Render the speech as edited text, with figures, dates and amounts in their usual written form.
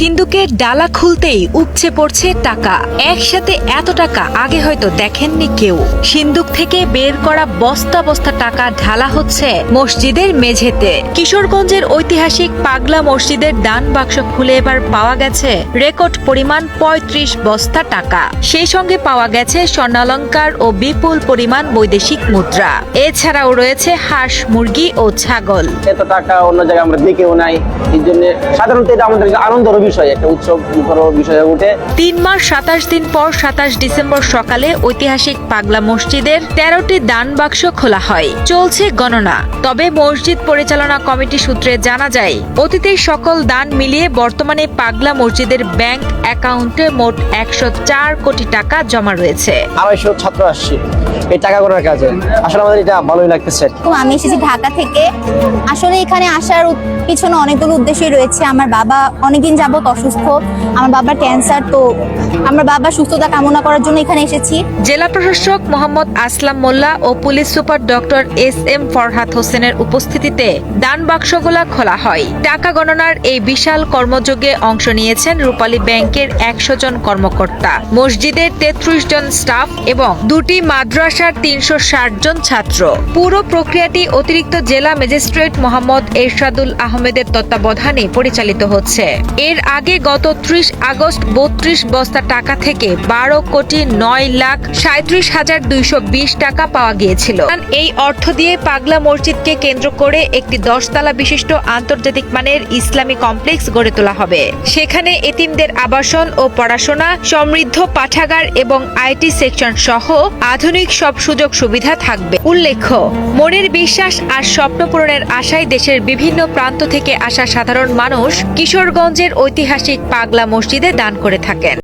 সিন্ধুকের ডালা খুলতেই উপচে পড়ছে টাকা। একসাথে এত টাকা আগে হয়তো দেখেননি কেউ। সিন্ধুক থেকে বের করা বস্তা বস্তা টাকা ঢালা হচ্ছে মসজিদের মেঝেতে। কিশোরগঞ্জের ঐতিহাসিক পাগলা মসজিদের দান বাক্স খুলে এবার পাওয়া গেছে রেকর্ড পরিমাণ ৩৫ বস্তা টাকা। সেই সঙ্গে পাওয়া গেছে স্বর্ণালংকার ও বিপুল পরিমাণ বৈদেশিক মুদ্রা। এছাড়াও রয়েছে হাঁস, মুরগি ও ছাগল। এত টাকা অন্য জায়গায় আমরা দেখেও নাই, এই জন্য সাধারণত এটা আমাদের আনন্দের বিষয়, একটা উৎসব বিষয় হয়ে ওঠে। ৩ মাস ২৭ দিন পর ২৭ ডিসেম্বর সকালে ঐতিহাসিক পাগলা মসজিদের ১৩টি দান বাক্স খোলা হয়। চলছে গণনা। তবে মসজিদ পরিচালনা কমিটি সূত্রে জানা যায়, অতীতের সকল দান মিলিয়ে বর্তমানে পাগলা মসজিদের ব্যাংক অ্যাকাউন্টে মোট ১০৪ কোটি টাকা জমা রয়েছে। ২৫০ ছাত্র আসছে এই টাকা করার কাজে। আসলে আমাদের এটা ভালোই লাগতেছে। আমি এসেছি ঢাকা থেকে। আসলে এখানে আসার পিছনে অনেকগুলো উদ্দেশ্যই রয়েছে। আমার বাবা অনেকদিন যাবত অসুস্থ, আমার বাবার ক্যান্সার, তো আমার বাবার সুস্থতা কামনা করার জন্য এখানে এসেছি। জেলা প্রশাসক মোহাম্মদ আসলাম মোল্লা ও police super doctor S M. Farhad হোসেনের উপস্থিতিতে দান বাক্সগুলা খোলা হয়। টাকা গণনার এই বিশাল কর্মযজ্ঞে অংশ নিয়েছেন রূপালী ব্যাংকের ১০০ জন কর্মকর্তা, মসজিদের ৩৩ জন স্টাফ এবং ২টি মাদ্রাসার ৩৬০ জন ছাত্র। পুরো প্রক্রিয়াটি অতিরিক্ত জেলা ম্যাজিস্ট্রেট মোহাম্মদ এরশাদুল আহমেদের তত্ত্বাবধানে পরিচালিত হচ্ছে। এর আগে গত ৩০ আগস্ট ৩২ বস্তা টাকা থেকে ১২,৯,৩৭,২২০ টাকা পাওয়া গিয়েছিল। এই অর্থ দিয়ে পাগলা মসজিদকে কেন্দ্র করে একটি ১০ তলা বিশিষ্ট আন্তর্জাতিক মানের ইসলামী কমপ্লেক্স গড়ে তোলা হবে। সেখানে এতিমদের আবাসন ও পড়াশোনা, সমৃদ্ধ পাঠাগার এবং আইটি সেকশন সহ আধুনিক সব সুযোগ সুবিধা থাকবে। উল্লেখ্য, মনের বিশ্বাস আর স্বপ্ন পূরণের আশায় দেশের বিভিন্ন প্রান্ত থেকে আসা সাধারণ মানুষ কিশোরগঞ্জের ঐতিহাসিক পাগলা মসজিদে দান করে থাকেন।